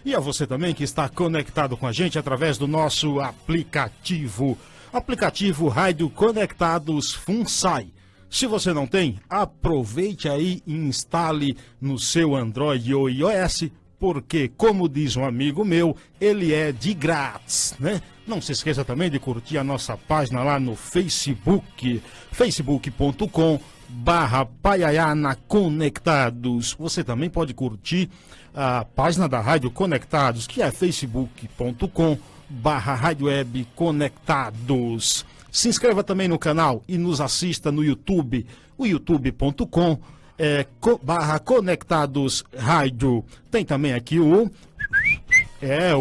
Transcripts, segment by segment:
E a você também que está conectado com a gente através do nosso aplicativo Rádio Conectados FunSai. Se você não tem, aproveite aí e instale no seu Android ou iOS, porque, como diz um amigo meu, ele é de grátis, né? Não se esqueça também de curtir a nossa página lá no Facebook, facebook.com/Paiaiana Conectados. Você também pode curtir a página da Rádio Conectados, que é facebook.com/Rádio Web Conectados. Se inscreva também no canal e nos assista no YouTube, o youtube.com/Conectados Rádio. Tem também aqui o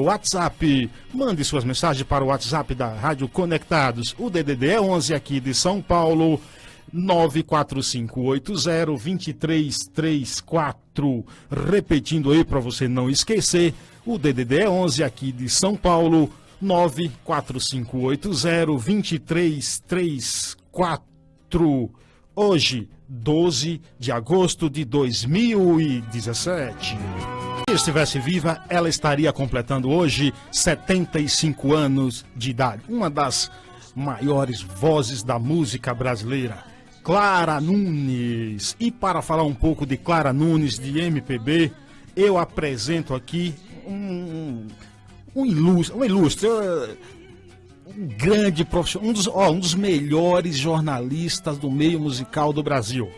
WhatsApp. Mande suas mensagens para o WhatsApp da Rádio Conectados. O DDD é 11 aqui de São Paulo, 945802334. Repetindo aí para você não esquecer, o DDD é 11 aqui de São Paulo, 945802334. Hoje, 12 de agosto de 2017. Se estivesse viva, ela estaria completando hoje 75 anos de idade. Uma das maiores vozes da música brasileira, Clara Nunes. E para falar um pouco de Clara Nunes, de MPB, eu apresento aqui um grande profissional, um dos melhores jornalistas do meio musical do Brasil.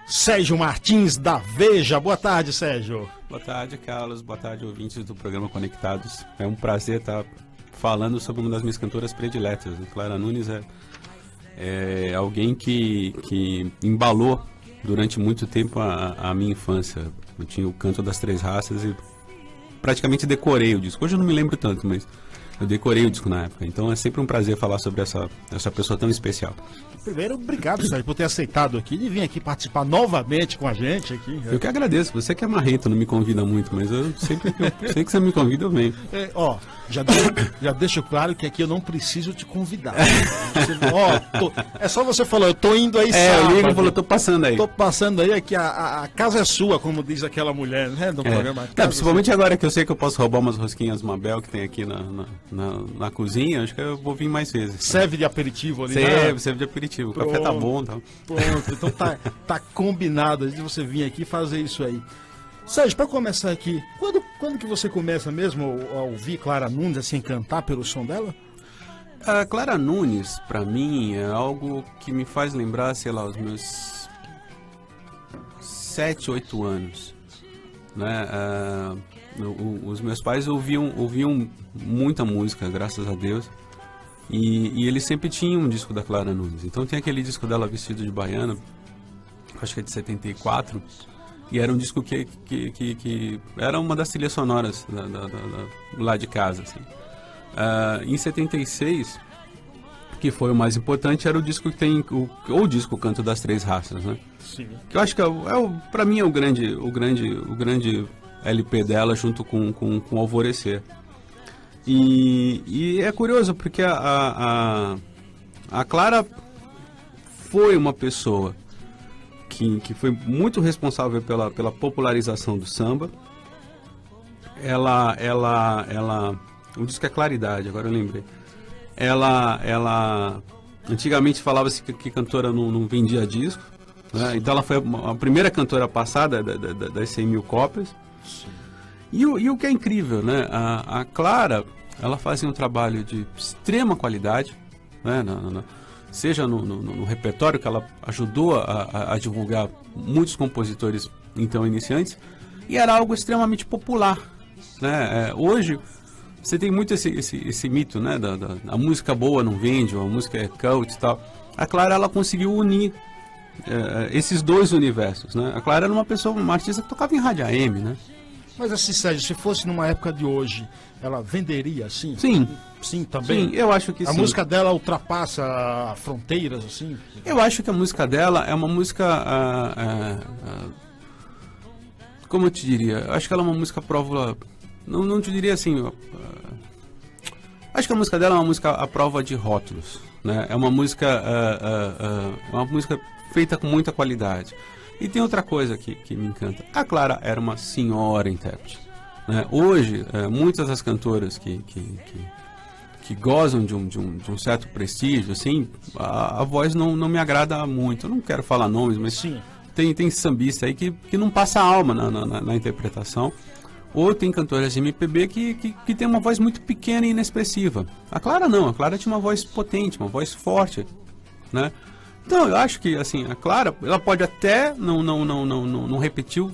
Sérgio Martins, da Veja. Boa tarde, Sérgio. Boa tarde, Carlos. Boa tarde, ouvintes do programa Conectados. É um prazer estar falando sobre uma das minhas cantoras prediletas. Clara Nunes é alguém que embalou durante muito tempo a minha infância. Eu tinha o Canto das Três Raças e praticamente decorei o disco. Hoje eu não me lembro tanto, mas eu decorei o disco na época. Então é sempre um prazer falar sobre essa pessoa tão especial. Primeiro, obrigado, Sérgio, por ter aceitado aqui e vir aqui participar novamente com a gente aqui. Eu que agradeço. Você que é marrento, não me convida muito, mas eu sempre sei que você me convida, eu venho. Já deixo claro que aqui eu não preciso te convidar. É só você falar, eu tô indo aí sábado. Eu ligo e falo, tô passando aí. Tô passando aí, aqui a casa é sua, como diz aquela mulher, né, do programa. Principalmente agora que eu sei que eu posso roubar umas rosquinhas Mabel que tem aqui na cozinha, acho que eu vou vir mais vezes. Serve de aperitivo ali, serve de aperitivo. O café tá bom, tá? Pronto, então tá combinado de você vir aqui fazer isso aí. Sérgio, para começar aqui, quando que você começa mesmo a ouvir Clara Nunes, assim, cantar pelo som dela? A Clara Nunes, para mim, é algo que me faz lembrar, sei lá, os meus 7, 8 anos, né? Os meus pais ouviam muita música, graças a Deus. E eles sempre tinham um disco da Clara Nunes. Então tem aquele disco dela Vestido de Baiana, acho que é de 74, e era um disco que era uma das trilhas sonoras lá de casa, assim. Em 76, que foi o mais importante, era o disco que tem o disco Canto das Três Raças, né? Sim. Que eu acho que para mim é o grande LP dela, junto com o Alvorecer. E é curioso porque a Clara foi uma pessoa que foi muito responsável pela popularização do samba. O disco é Claridade, agora eu lembrei. Ela antigamente falava-se que cantora não vendia disco, né? Então ela foi a primeira cantora passada das 100 mil cópias. E o que é incrível, né? A Clara, ela fazia um trabalho de extrema qualidade, né? Seja no repertório, que ela ajudou a divulgar muitos compositores então iniciantes, e era algo extremamente popular, né? Hoje você tem muito esse mito, né? A música boa não vende, ou a música é cult e tal. A Clara, ela conseguiu unir esses dois universos, né? A Clara era uma artista que tocava em rádio AM, né? Mas assim, Sérgio, se fosse numa época de hoje, ela venderia assim? Sim. Sim, também? Sim, eu acho que sim. A música dela ultrapassa fronteiras, assim? Eu acho que a música dela é uma música... como eu te diria? Eu acho que ela é uma música prova... Não te diria assim... acho que a música dela é uma música à prova de rótulos, né? É uma música feita com muita qualidade. E tem outra coisa que me encanta. A Clara era uma senhora intérprete, né? Hoje, muitas das cantoras que gozam de um certo prestígio, assim, a voz não me agrada muito. Eu não quero falar nomes, mas Sim. Tem sambista aí que não passa alma na interpretação. Ou tem cantoras de MPB que tem uma voz muito pequena e inexpressiva. A Clara não, a Clara tinha uma voz potente, uma voz forte, né? Então, eu acho que, assim, a Clara, ela pode até não repetir o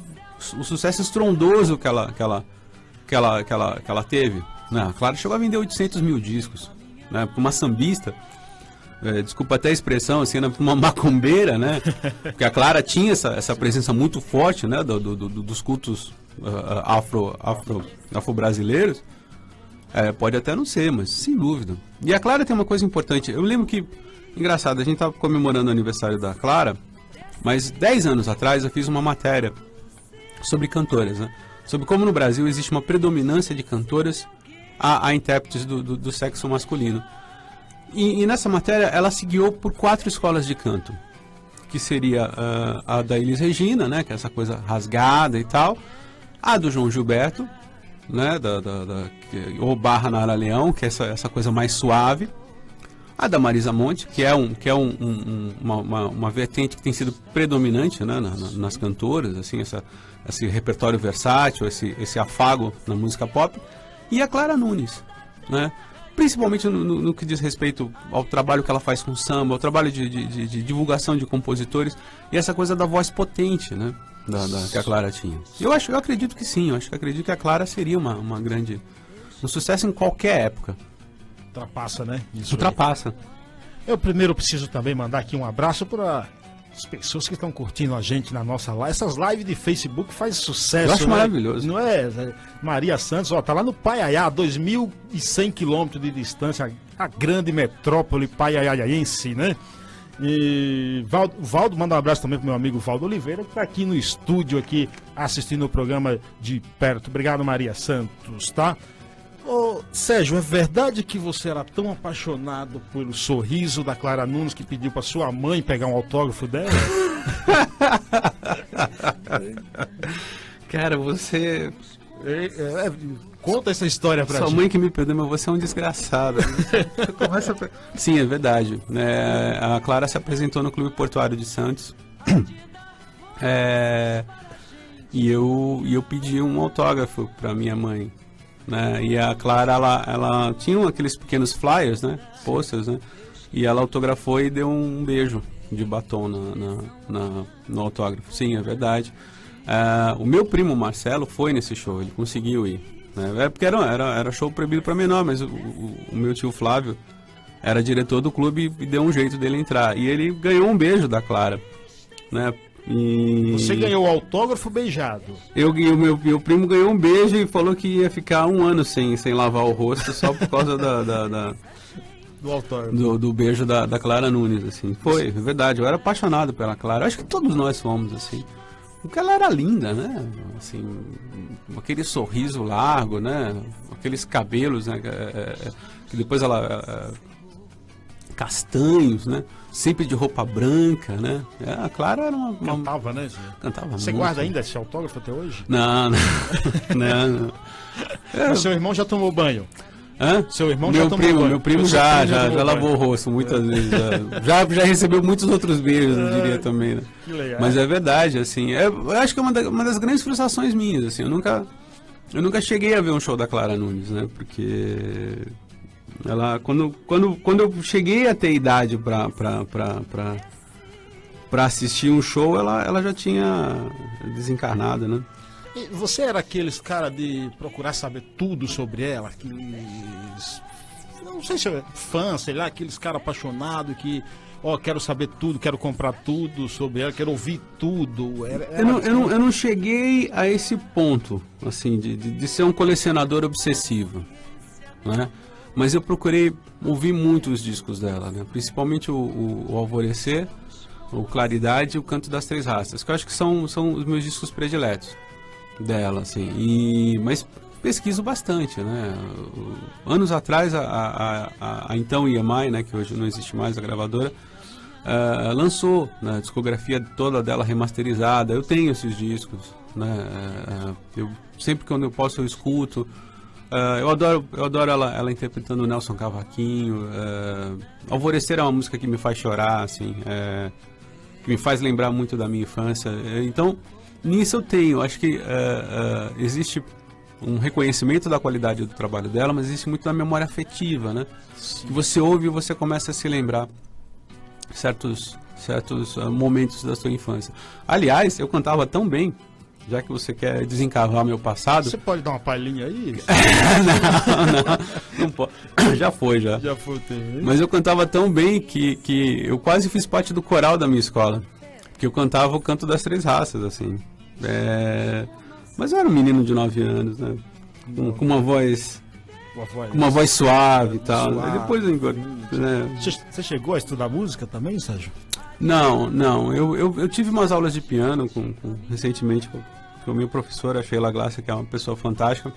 sucesso estrondoso que ela teve, né? A Clara chegou a vender 800 mil discos, né? Para uma sambista, desculpa até a expressão, assim, né? Para uma macumbeira, né? Porque a Clara tinha essa presença muito forte, né? Dos cultos afro-brasileiros. Pode até não ser, mas sem dúvida. E a Clara tem uma coisa importante. Eu lembro que, engraçado, a gente estava comemorando o aniversário da Clara, mas 10 anos atrás eu fiz uma matéria sobre cantoras, né? Sobre como no Brasil existe uma predominância de cantoras a intérpretes do sexo masculino. E nessa matéria ela se guiou por 4 escolas de canto, que seria a da Elis Regina, né? Que é essa coisa rasgada e tal, a do João Gilberto, né? Ou Barra Nara Leão, que é essa coisa mais suave, a da Marisa Monte, que é uma vertente que tem sido predominante, né, nas cantoras, assim, esse repertório versátil, esse afago na música pop, e a Clara Nunes, né? Principalmente no que diz respeito ao trabalho que ela faz com samba, ao trabalho de divulgação de compositores, e essa coisa da voz potente, né, que a Clara tinha. Eu acredito que sim, acredito que a Clara seria um sucesso em qualquer época. Ultrapassa, né? Isso Ultrapassa. Eu primeiro preciso também mandar aqui um abraço para as pessoas que estão curtindo a gente na nossa live. Essas lives de Facebook fazem sucesso. Eu acho, né? maravilhoso. Não é? Maria Santos, tá lá no Paiaiá, 2.100 quilômetros de distância, a grande metrópole paiaiaense, né? E Valdo, manda um abraço também pro meu amigo Valdo Oliveira, que tá aqui no estúdio, aqui assistindo o programa de perto. Obrigado, Maria Santos, tá? Ô, Sérgio, é verdade que você era tão apaixonado pelo sorriso da Clara Nunes que pediu pra sua mãe pegar um autógrafo dela? Cara, você... Conta essa história pra gente. Sua mãe que me perdoa, mas você é um desgraçado. Sim, é verdade. A Clara se apresentou no Clube Portuário de Santos. E eu pedi um autógrafo pra minha mãe. Né? E a Clara, ela tinha aqueles pequenos flyers, né? Posters, né? E ela autografou e deu um beijo de batom no autógrafo. Sim, é verdade. O meu primo Marcelo foi nesse show, ele conseguiu ir, né? Porque era show proibido para menor, mas o meu tio Flávio era diretor do clube e deu um jeito dele entrar. E ele ganhou um beijo da Clara, né? Você ganhou o autógrafo beijado. Meu primo ganhou um beijo e falou que ia ficar 1 ano sem lavar o rosto só por causa do autógrafo. Do beijo da Clara Nunes, assim. Foi, é verdade, eu era apaixonado pela Clara. Acho que todos nós fomos, assim. Porque ela era linda, né? Assim, aquele sorriso largo, né? Aqueles cabelos, né? Que depois ela... castanhos, né? Sempre de roupa branca, né? A Clara era uma... Cantava, né? Cantava Você muito. guarda ainda esse autógrafo até hoje? Não. Mas seu irmão já tomou banho? Hã? Seu irmão já tomou banho? Meu primo já lavou o rosto muitas vezes. Já recebeu muitos outros beijos, eu diria também, né? Que legal. Mas é verdade, assim. Eu acho que é uma das grandes frustrações minhas, assim. Eu nunca cheguei a ver um show da Clara Nunes, né? Porque... ela, quando eu cheguei a ter idade para assistir um show, ela já tinha desencarnado, né? E você era aqueles cara de procurar saber tudo sobre ela, que não sei se é fã, sei lá, aqueles cara apaixonado que, quero saber tudo, quero comprar tudo sobre ela, quero ouvir tudo. Eu não cheguei a esse ponto, assim, de ser um colecionador obsessivo, né? Mas eu procurei ouvir muito os discos dela, né? Principalmente o Alvorecer, o Claridade e o Canto das Três Raças, que eu acho que são os meus discos prediletos dela, assim. Mas pesquiso bastante, né? Anos atrás, a então EMI, né, que hoje não existe mais, a gravadora, lançou, né, a discografia toda dela remasterizada. Eu tenho esses discos, né? Sempre que eu posso eu escuto. Eu adoro ela interpretando o Nelson Cavaquinho. Alvorecer é uma música que me faz chorar, assim, que me faz lembrar muito da minha infância. Então, nisso eu tenho. Acho que existe um reconhecimento da qualidade do trabalho dela, mas existe muito da memória afetiva, né? Que você ouve e você começa a se lembrar certos momentos da sua infância. Aliás, eu cantava tão bem, já que você quer desencavar meu passado... Você pode dar uma palhinha aí? não pode. Já foi. Já foi também. Mas eu cantava tão bem que eu quase fiz parte do coral da minha escola. Porque eu cantava o Canto das Três Raças, assim. Mas eu era um menino de 9 anos, né? Com uma voz... uma voz suave e tal. Suave. Depois eu engordei, né? Você chegou a estudar música também, Sérgio? Não. Eu tive umas aulas de piano recentemente com o meu professor, a Sheila Glasser, que é uma pessoa fantástica.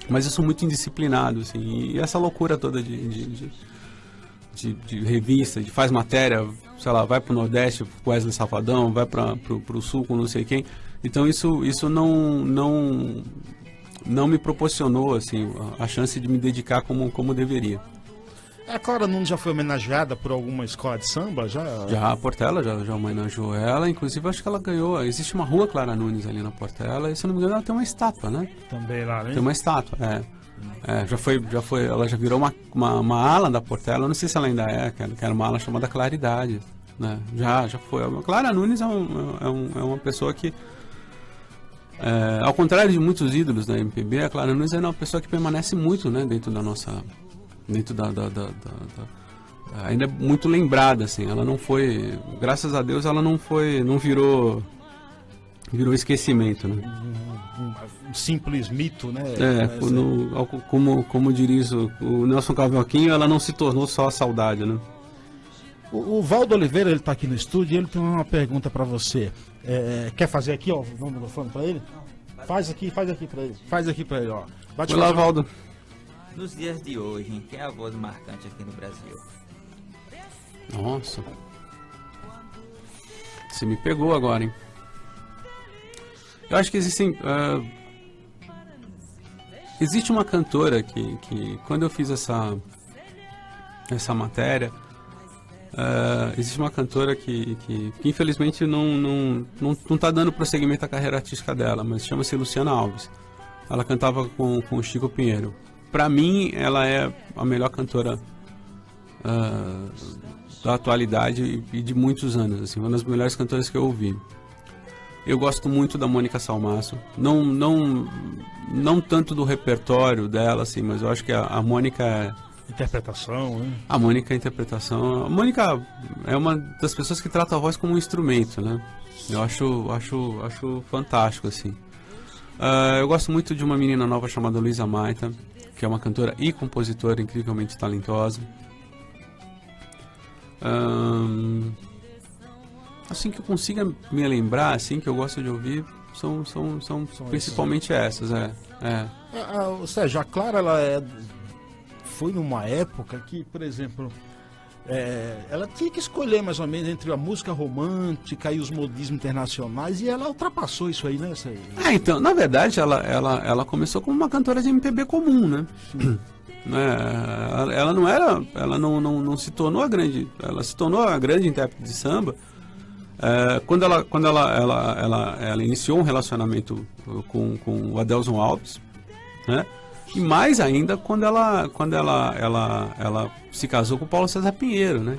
Mas eu sou muito indisciplinado, assim. E essa loucura toda de revista, de faz matéria, sei lá, vai pro Nordeste com Wesley Safadão, vai pro Sul com não sei quem. Então isso não me proporcionou, assim, a chance de me dedicar como deveria. A Clara Nunes já foi homenageada por alguma escola de samba? Já a Portela já homenageou ela, inclusive acho que ela ganhou. Existe uma rua Clara Nunes ali na Portela, e se não me engano ela tem uma estátua, né? Também lá, né? Tem uma estátua, já foi, ela já virou uma ala da Portela, eu não sei se ela ainda que era uma ala chamada Claridade, né? Já foi. A Clara Nunes é uma pessoa que, ao contrário de muitos ídolos da MPB, a Clara Nunes é uma pessoa que permanece muito, né, dentro da nossa... ainda é muito lembrada, assim. Ela não foi, graças a Deus, ela não virou esquecimento, né? Um simples mito, né? Como diz o Nelson Cavaquinho, ela não se tornou só a saudade, né? O Valdo Oliveira, ele tá aqui no estúdio e ele tem uma pergunta para você. Quer fazer aqui, ó, o nome do fone para ele? Faz aqui para ele. Faz aqui para ele, ó. Olá, Valdo. Nos dias de hoje, quem é a voz marcante aqui no Brasil? Nossa. Você me pegou agora, hein? Eu acho que existe uma cantora que quando eu fiz essa matéria, existe uma cantora que infelizmente não está dando prosseguimento à carreira artística dela, mas chama-se Luciana Alves. Ela cantava com o Chico Pinheiro. Para mim, ela é a melhor cantora da atualidade e de muitos anos, assim, uma das melhores cantoras que eu ouvi. Eu gosto muito da Mônica Salmaço, não tanto do repertório dela, assim, mas eu acho que a Mônica... Interpretação, né? A Mônica é interpretação. A Mônica é uma das pessoas que trata a voz como um instrumento, né? Eu acho fantástico, assim. Eu gosto muito de uma menina nova chamada Luísa Maita, que é uma cantora e compositora incrivelmente talentosa. Assim que eu consiga me lembrar, assim, que eu gosto de ouvir, são principalmente essas, Sérgio, a Clara, ela foi numa época que, por exemplo, ela tinha que escolher mais ou menos entre a música romântica e os modismos internacionais, e ela ultrapassou isso aí, né, Sérgio? Então, na verdade, ela começou como uma cantora de MPB comum, né? Ela não se tornou ela se tornou a grande intérprete de samba quando ela iniciou um relacionamento com o Adelson Alves, né? E mais ainda quando ela se casou com o Paulo César Pinheiro, né?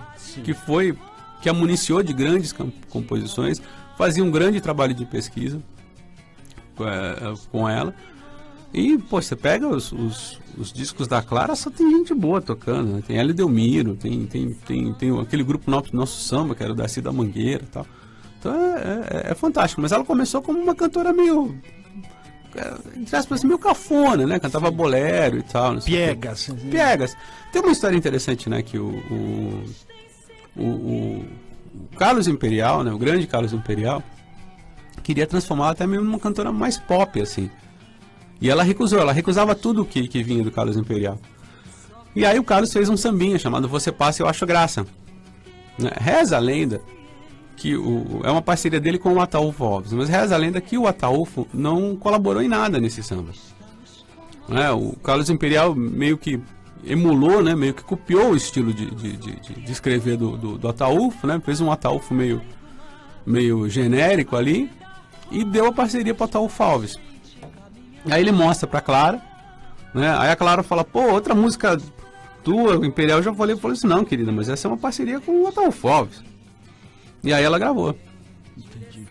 Que a municiou de grandes composições, fazia um grande trabalho de pesquisa com ela. E, pô, você pega os discos da Clara, só tem gente boa tocando, né? Tem Hélio Delmiro, tem aquele grupo Nosso Samba, que era o Darcy da Mangueira e tal. Então é fantástico. Mas ela começou como uma cantora meio... entre aspas, meio cafona, né? Cantava bolero e tal. Piegas. Piegas. Tem uma história interessante, né? Que o Carlos Imperial, né? O grande Carlos Imperial, queria transformá-la até mesmo numa cantora mais pop, assim. E ela recusava tudo que vinha do Carlos Imperial. E aí o Carlos fez um sambinha chamado Você Passa e Eu Acho Graça. né? Reza a lenda que é uma parceria dele com o Ataúfo Alves, mas reza a lenda que o Ataúfo não colaborou em nada nesse samba. Né? O Carlos Imperial meio que emulou, né? Meio que copiou o estilo de escrever do Ataúfo, né? Fez um Ataúfo meio genérico ali e deu a parceria para o Ataúfo Alves. Aí ele mostra para Clara, né? Aí a Clara fala, pô, outra música tua, o Imperial, eu já falei assim, não, querida, mas essa é uma parceria com o Ataúfo Alves. E aí ela gravou. Entendi.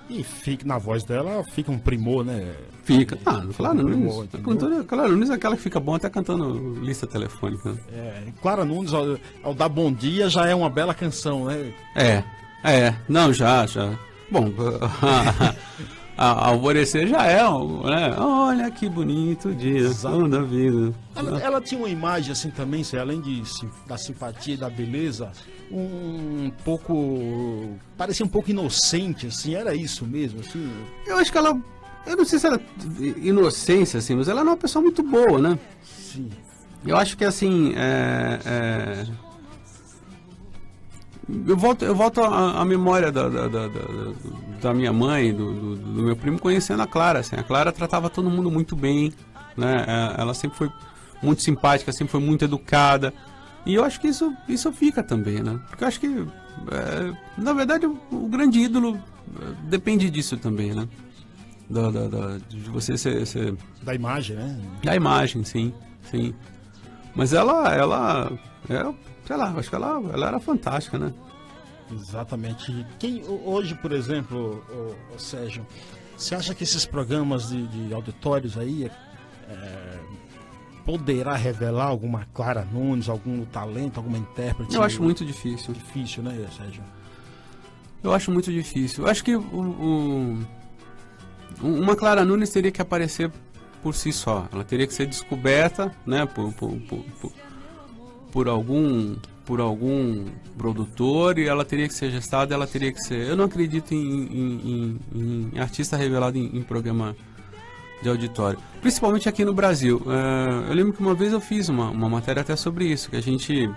E fica, na voz dela fica um primor, né? Fica. Clara Nunes. Clara Nunes é aquela que fica bom até cantando lista telefônica. Clara Nunes, ao dar bom dia, já é uma bela canção, né? Não, já. Bom, alvorecer já é, né? Olha que bonito dia da vida. Ela tinha uma imagem assim também, além da simpatia e da beleza, um pouco, parecia um pouco inocente, assim, era isso mesmo, assim? Eu acho que ela, eu não sei se era inocência, assim, mas ela era uma pessoa muito boa, né? Sim. Eu acho que, assim, eu volto à memória da minha mãe, do meu primo, conhecendo a Clara, assim. A Clara tratava todo mundo muito bem, né? Ela sempre foi muito simpática, sempre foi muito educada. E eu acho que isso fica também, né? Porque eu acho que, na verdade, o grande ídolo depende disso também, né? De você ser... Da imagem, né? Da imagem, sim. Mas ela sei lá, acho que ela era fantástica, né? Exatamente. Quem hoje, por exemplo, o Sérgio, você acha que esses programas de auditórios aí poderá revelar alguma Clara Nunes, algum talento, alguma intérprete? Eu acho muito difícil. Difícil, né, Sérgio? Eu acho muito difícil. Eu acho que uma Clara Nunes teria que aparecer por si só. Ela teria que ser descoberta, né, por algum produtor, e ela teria que ser gestada, ela teria que ser... Eu não acredito em artista revelado em programa de auditório, principalmente aqui no Brasil. Eu lembro que uma vez eu fiz uma matéria até sobre isso, que a gente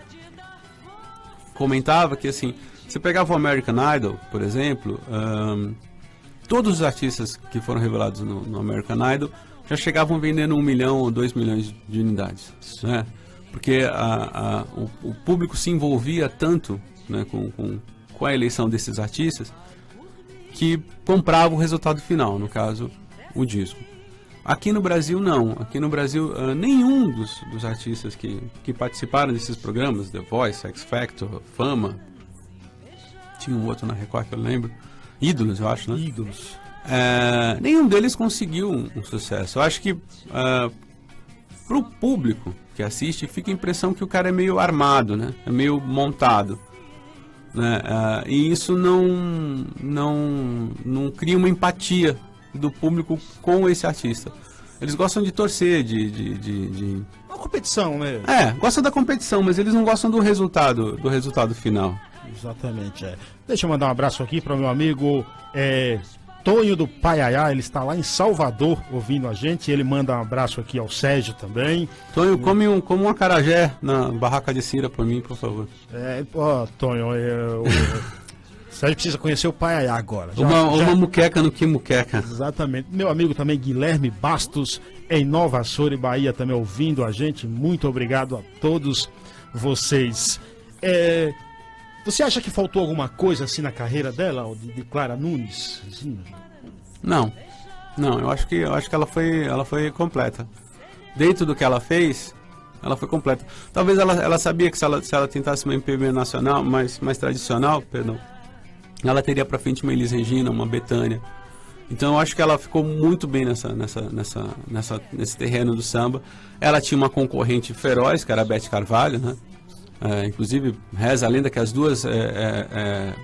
comentava que, assim, você pegava o American Idol, por exemplo, todos os artistas que foram revelados no American Idol já chegavam vendendo 1 milhão ou 2 milhões de unidades, né? Porque o público se envolvia tanto, né, com a eleição desses artistas, que comprava o resultado final, no caso, o disco. Aqui no Brasil, não. Aqui no Brasil, nenhum dos artistas que participaram desses programas, The Voice, X Factor, Fama, tinha um outro na Record que eu lembro, Ídolos, eu acho, né? Ídolos. Nenhum deles conseguiu um sucesso. Eu acho que para o público que assiste, fica a impressão que o cara é meio armado, né? É meio montado, né? E isso não cria uma empatia do público com esse artista. Eles gostam de torcer, Uma competição, né? Gostam da competição, mas eles não gostam do resultado final. Exatamente, Deixa eu mandar um abraço aqui para o meu amigo Tonho do Paiaiá, ele está lá em Salvador ouvindo a gente, ele manda um abraço aqui ao Sérgio também. Tonho, come um acarajé na barraca de Cira para mim, por favor. Tonho, o Sérgio precisa conhecer o Paiaiá agora. Uma muqueca no que muqueca. Exatamente. Meu amigo também Guilherme Bastos, em Nova Açores, Bahia, também ouvindo a gente. Muito obrigado a todos vocês. Você acha que faltou alguma coisa assim na carreira dela, de Clara Nunes? Assim? Não, eu acho que ela foi completa. Dentro do que ela fez, ela foi completa. Talvez ela sabia que se ela tentasse uma MPB nacional, mais tradicional, perdão, ela teria pra frente uma Elis Regina, uma Bethânia. Então eu acho que ela ficou muito bem nesse terreno do samba. Ela tinha uma concorrente feroz, que era a Beth Carvalho, né? Inclusive, reza a lenda que as duas,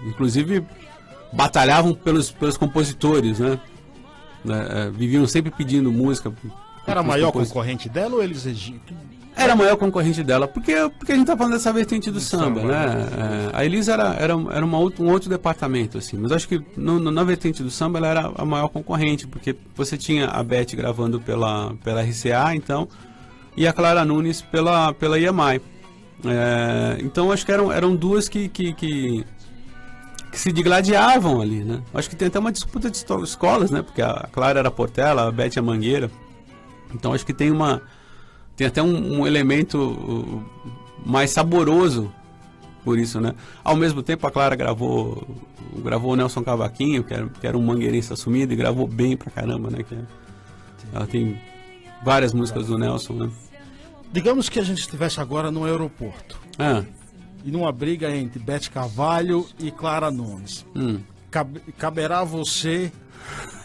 inclusive, batalhavam pelos compositores, né? Viviam sempre pedindo música. Era a maior concorrente dela ou eles exigiam? Era a maior concorrente dela, porque a gente tá falando dessa vertente do samba, né? A Elis era um outro departamento, assim, mas acho que na vertente do samba ela era a maior concorrente, porque você tinha a Beth gravando pela RCA, então, e a Clara Nunes pela EMI. Então acho que eram duas que se digladiavam ali, né? Acho que tem até uma disputa de escolas, né? Porque a Clara era Portela, a Beth a Mangueira. Então acho que tem até um elemento mais saboroso por isso, né? Ao mesmo tempo a Clara gravou o Nelson Cavaquinho, que era um mangueirense assumido, e gravou bem pra caramba, né? Ela tem várias músicas do Nelson, né? Digamos que a gente estivesse agora no aeroporto. E numa briga entre Beth Carvalho e Clara Nunes. Caberá você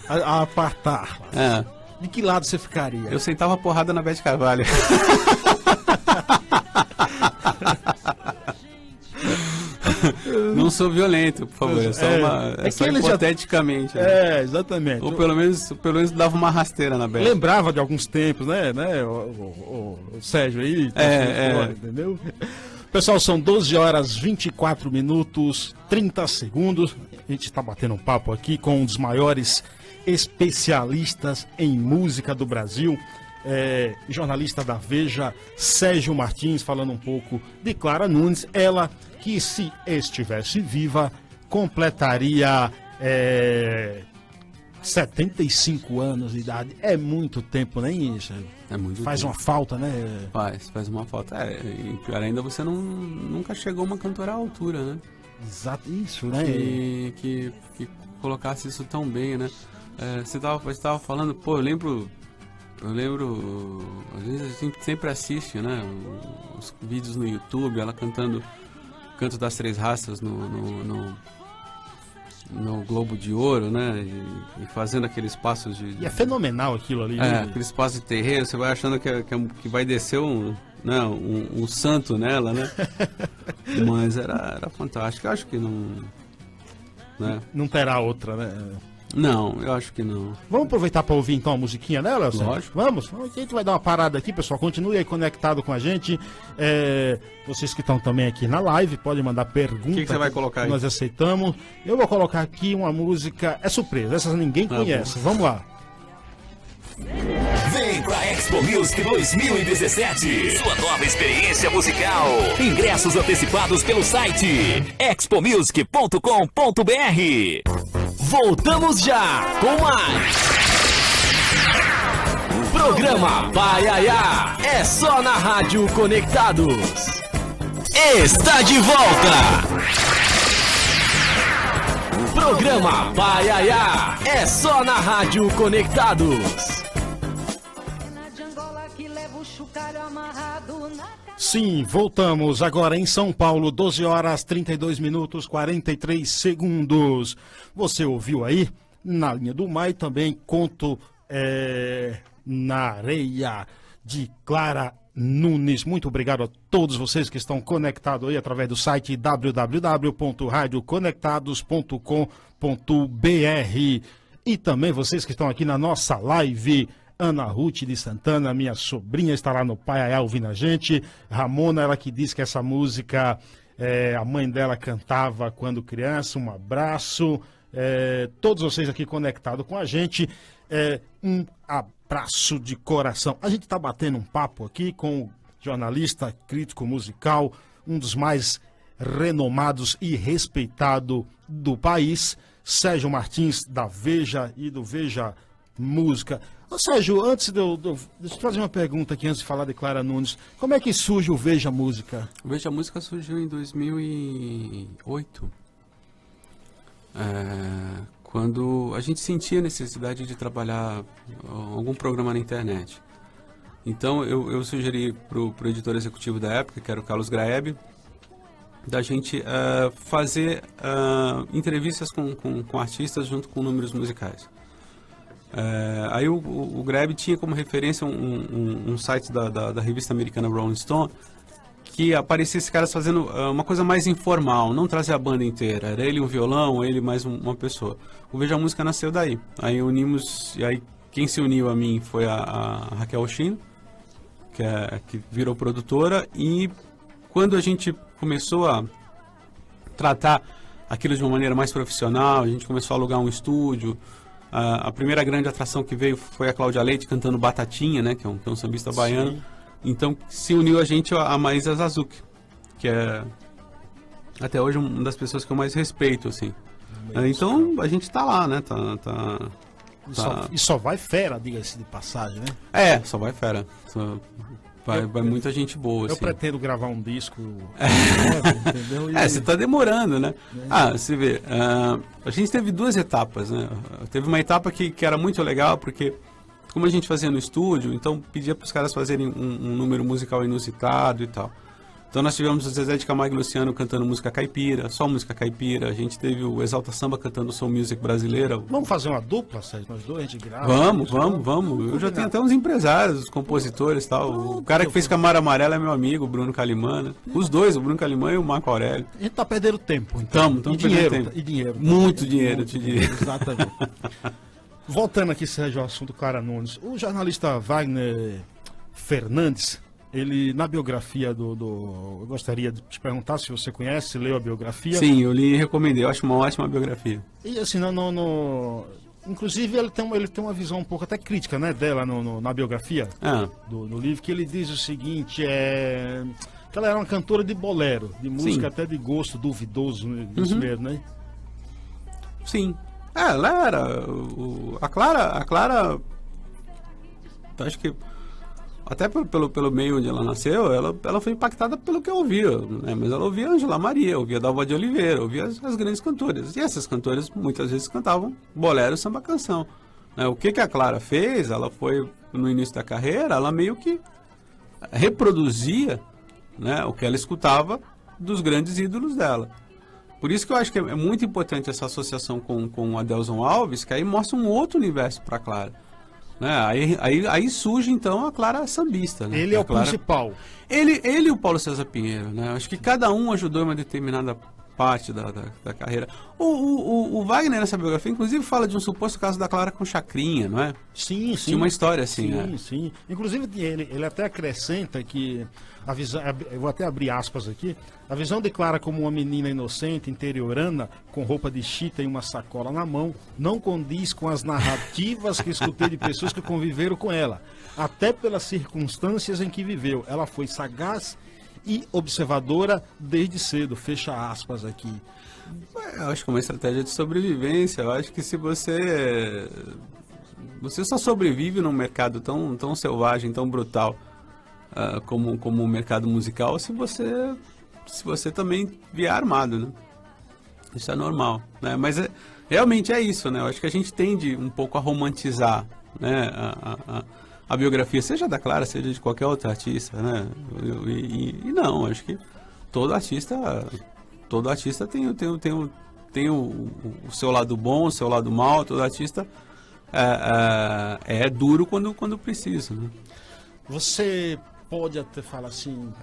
a apartar. De que lado você ficaria? Eu sentava porrada na Beth Carvalho. Não sou violento, por favor. É só hipoteticamente. Né? Exatamente. Ou pelo menos dava uma rasteira na Beth. Lembrava de alguns tempos, né? O Sérgio aí. Entendeu? Pessoal, são 12 horas 24 minutos 30 segundos. A gente está batendo um papo aqui com um dos maiores especialistas em música do Brasil, jornalista da Veja, Sérgio Martins, falando um pouco de Clara Nunes. Ela que, se estivesse viva, completaria 75 anos de idade. É muito tempo, nem isso? É muito Faz tempo. Uma falta, né? Faz uma falta. E pior ainda, você nunca chegou uma cantora à altura, né? Exato, isso, né? Que colocasse isso tão bem, né? Você tava falando, pô, eu lembro, às vezes a gente sempre assiste, né? Os vídeos no YouTube, ela cantando Canto das Três Raças no Globo de Ouro, né? E fazendo aqueles passos de... E é fenomenal aquilo ali. Né? Aqueles passos de terreiro, você vai achando que vai descer um santo nela, né? Mas era fantástico. Eu acho que não... Né? Não terá outra, né? Não, eu acho que não. Vamos aproveitar para ouvir então a musiquinha dela? Lógico. Vamos? A gente vai dar uma parada aqui, pessoal. Continue aí conectado com a gente. Vocês que estão também aqui na live, podem mandar perguntas. O que você vai colocar aí? Nós aceitamos. Eu vou colocar aqui uma música. É surpresa, essas ninguém conhece. Vamos lá. Vem pra Expo Music 2017. Sua nova experiência musical. Ingressos antecipados pelo site expomusic.com.br. Voltamos já com mais. Programa Paiaiá. É só na Rádio Conectados. Está de volta. Programa Paiaiá. É só na Rádio Conectados. Sim, voltamos agora em São Paulo, 12 horas 32 minutos 43 segundos. Você ouviu aí, na linha do mar, e também Conto na Areia, de Clara Nunes. Muito obrigado a todos vocês que estão conectados aí através do site www.radioconectados.com.br e também vocês que estão aqui na nossa live. Ana Ruth de Santana, minha sobrinha, está lá no Paiaiá ouvindo a gente. Ramona, ela que diz que essa música a mãe dela cantava quando criança. Um abraço. Todos vocês aqui conectados com a gente. Um abraço de coração. A gente está batendo um papo aqui com o jornalista, crítico musical, um dos mais renomados e respeitado do país, Sérgio Martins, da Veja e do Veja Música. Ô, Sérgio, antes deixa eu fazer uma pergunta aqui antes de falar de Clara Nunes. Como é que surge o Veja Música? O Veja Música surgiu em 2008. Quando a gente sentia necessidade de trabalhar algum programa na internet. Então eu sugeri pro editor executivo da época, que era o Carlos Graeb, da gente fazer entrevistas com artistas junto com números musicais. Aí o Graeb tinha como referência um site da revista americana Rolling Stone, que aparecia esses caras fazendo uma coisa mais informal, não trazer a banda inteira, era ele um violão, ele mais uma pessoa. O Veja Música nasceu daí. Aí unimos, e aí quem se uniu a mim foi a Raquel Oshino, que virou produtora, e quando a gente começou a tratar aquilo de uma maneira mais profissional, a gente começou a alugar um estúdio. A primeira grande atração que veio foi a Cláudia Leite cantando Batatinha, né, que é um sambista baiano. Então se uniu a gente a Maísa Zazuki, que é até hoje uma das pessoas que eu mais respeito, assim. Então a gente tá lá, né? E só vai fera, diga-se de passagem, né? Só vai fera. Vai muita gente boa, Eu assim. pretendo gravar um disco novo, entendeu? Você tá demorando, né? Você vê, a gente teve 2 etapas, né? Teve uma etapa que era muito legal, porque como a gente fazia no estúdio, então pedia para os caras fazerem um número musical inusitado e tal. Então nós tivemos o Zezé de Camargo e Luciano cantando música caipira, só música caipira. A gente teve o Exalta Samba cantando soul music brasileira. Vamos fazer uma dupla, Sérgio? Nós dois, a gente grava. Vamos. Eu já tenho até uns empresários, os compositores e tal. O cara que fez Camara Amarela é meu amigo, o Bruno Calimã, né? Os dois, o Bruno Calimã e o Marco Aurélio. A gente tá perdendo tempo, então. Tamo E dinheiro, perdendo tempo. e dinheiro. Muito dinheiro, eu te diria. Exatamente. Voltando aqui, Sérgio, ao assunto Clara Nunes. O jornalista Wagner Fernandes, ele, na biografia eu gostaria de te perguntar se você conhece, leu a biografia. Sim, eu li e recomendei. Eu acho uma ótima biografia. E assim, inclusive ele tem uma visão um pouco até crítica, né, dela na biografia do livro, que ele diz o seguinte, que ela era uma cantora de bolero, de música até de gosto duvidoso, isso mesmo, né? Sim. Ela era. A Clara. Acho que. Até pelo meio onde ela nasceu, ela foi impactada pelo que eu ouvia, né? Mas ela ouvia Ângela Maria, ouvia Dalva de Oliveira, ouvia as grandes cantoras. E essas cantoras muitas vezes cantavam bolero, samba canção. Né? O que a Clara fez, ela foi, no início da carreira, ela meio que reproduzia, né, o que ela escutava dos grandes ídolos dela. Por isso que eu acho que é muito importante essa associação com o Adelson Alves, que aí mostra um outro universo para a Clara. Né? Aí surge então a Clara sambista. Né? Ele é o principal. Ele e o Paulo César Pinheiro. Né? Acho que cada um ajudou em uma determinada parte da carreira. O Wagner, nessa biografia, inclusive, fala de um suposto caso da Clara com Chacrinha, não é? Sim. Tinha uma história assim, Sim. Inclusive, ele até acrescenta que a visão, eu vou até abrir aspas aqui, a visão de Clara como uma menina inocente, interiorana, com roupa de chita e uma sacola na mão, não condiz com as narrativas que escutei de pessoas que conviveram com ela, até pelas circunstâncias em que viveu. Ela foi sagaz e observadora desde cedo, fecha aspas aqui. Eu acho que é uma estratégia de sobrevivência. Eu acho que se você só sobrevive num mercado tão selvagem, tão brutal como o mercado musical, se você também vier armado, né? Isso é normal, né? Mas realmente é isso, né? Eu acho que a gente tende um pouco a romantizar, né, a biografia, seja da Clara, seja de qualquer outro artista, né? E não, acho que todo artista tem o seu lado bom, o seu lado mal. Todo artista é duro quando precisa, né? Você pode até falar assim,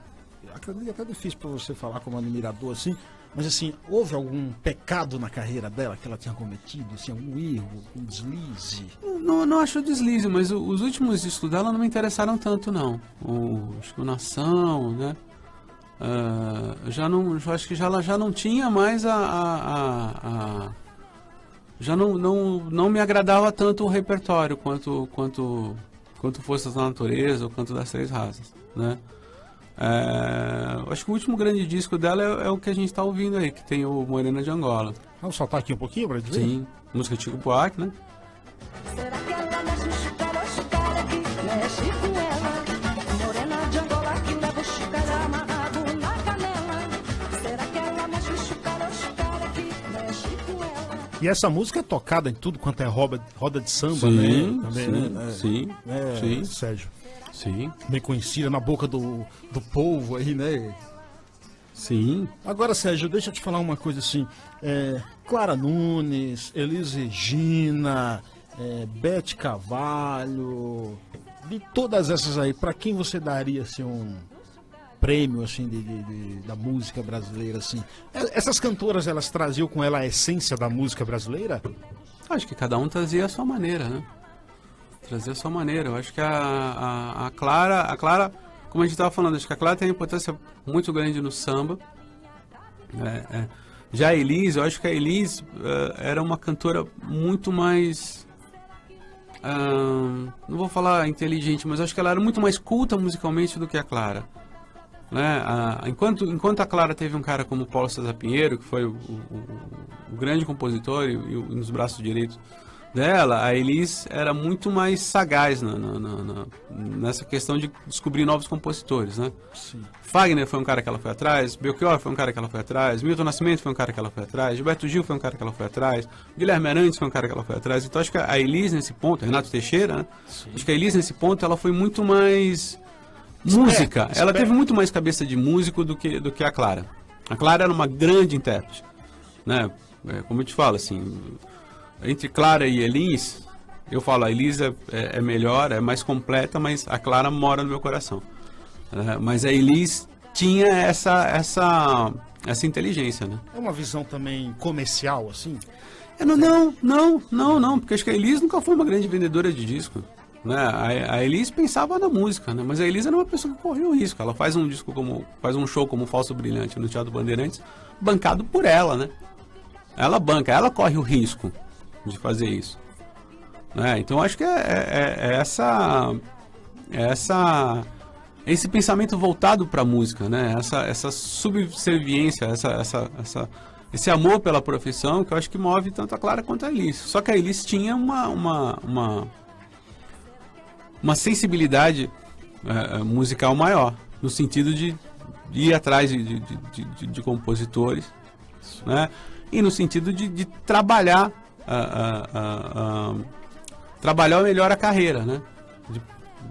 acredito que é até difícil para você falar como admirador assim, mas assim, houve algum pecado na carreira dela que ela tinha cometido, assim, algum erro, um deslize? Não acho deslize, mas os últimos discos dela não me interessaram tanto, não. Acho que o Nação, né? Eu acho que ela já não tinha mais já não me agradava tanto o repertório quanto Forças da Natureza ou Canto das Três Raças, né? Acho que o último grande disco dela é o que a gente está ouvindo aí, que tem o Morena de Angola. Vamos soltar aqui um pouquinho para gente ver? Sim, música Chico Buarque, né? Será que ela mexe o chucara que mexe com ela? Morena de Angola que leva o chucara amarrado na canela. Será que ela mexe o chucara que mexe com ela? E essa música é tocada em tudo quanto é roda de samba, Sim, né? Também, sim, né? sim. Sérgio. Sim. Bem conhecida na boca do povo aí, né? Sim. Agora, Sérgio, deixa eu te falar uma coisa assim. Clara Nunes, Elis Regina, Bete Carvalho, de todas essas aí, para quem você daria assim, um prêmio assim, da música brasileira? Assim? Essas cantoras, elas traziam com ela a essência da música brasileira? Acho que cada um trazia a sua maneira, né? Trazia a sua maneira. Eu acho que a Clara, como a gente estava falando, acho que a Clara tem uma importância muito grande no samba. Já a Elis, eu acho que a Elis era uma cantora muito mais... não vou falar inteligente, mas acho que ela era muito mais culta musicalmente do que a Clara. né? Enquanto a Clara teve um cara como Paulo César Pinheiro, que foi o grande compositor e um dos braços direitos dela, a Elis era muito mais sagaz nessa questão de descobrir novos compositores, né? Sim. Fagner foi um cara que ela foi atrás, Belchior foi um cara que ela foi atrás, Milton Nascimento foi um cara que ela foi atrás, Gilberto Gil foi um cara que ela foi atrás, Guilherme Arantes foi um cara que ela foi atrás. Então acho que a Elis nesse ponto, Renato Teixeira, né? Acho que a Elis nesse ponto ela foi muito mais música. Ela teve muito mais cabeça de músico do que a Clara. A Clara era uma grande intérprete, né? Como eu te falo, assim, entre Clara e Elis, eu falo, a Elis é melhor, é mais completa, mas a Clara mora no meu coração. Mas a Elis tinha essa inteligência, né? É uma visão também comercial, assim? Não, porque acho que a Elis nunca foi uma grande vendedora de disco, né? A Elis pensava na música, né? Mas a Elis era uma pessoa que corria o risco. Ela faz um show como Falso Brilhante no Teatro Bandeirantes, bancado por ela, né? Ela corre o risco de fazer isso, né? Então acho que esse pensamento voltado para a música, né? Essa subserviência, esse amor pela profissão que eu acho que move tanto a Clara quanto a Elis. Só que a Elis tinha uma sensibilidade musical maior, no sentido de ir atrás de compositores, né? E no sentido de trabalhar melhor a carreira, né?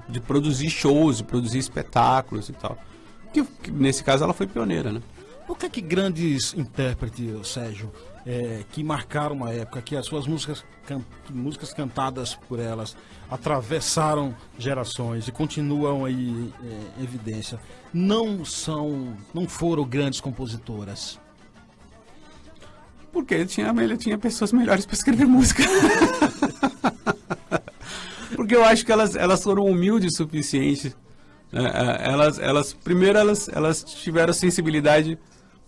De produzir shows, de produzir espetáculos e tal. Que nesse caso ela foi pioneira, né? Por que grandes intérpretes, Sérgio, que marcaram uma época, que as suas músicas cantadas por elas atravessaram gerações e continuam aí em evidência, não foram grandes compositoras? Porque tinha pessoas melhores para escrever música. Porque eu acho que elas foram humildes o suficiente. Primeiro elas tiveram sensibilidade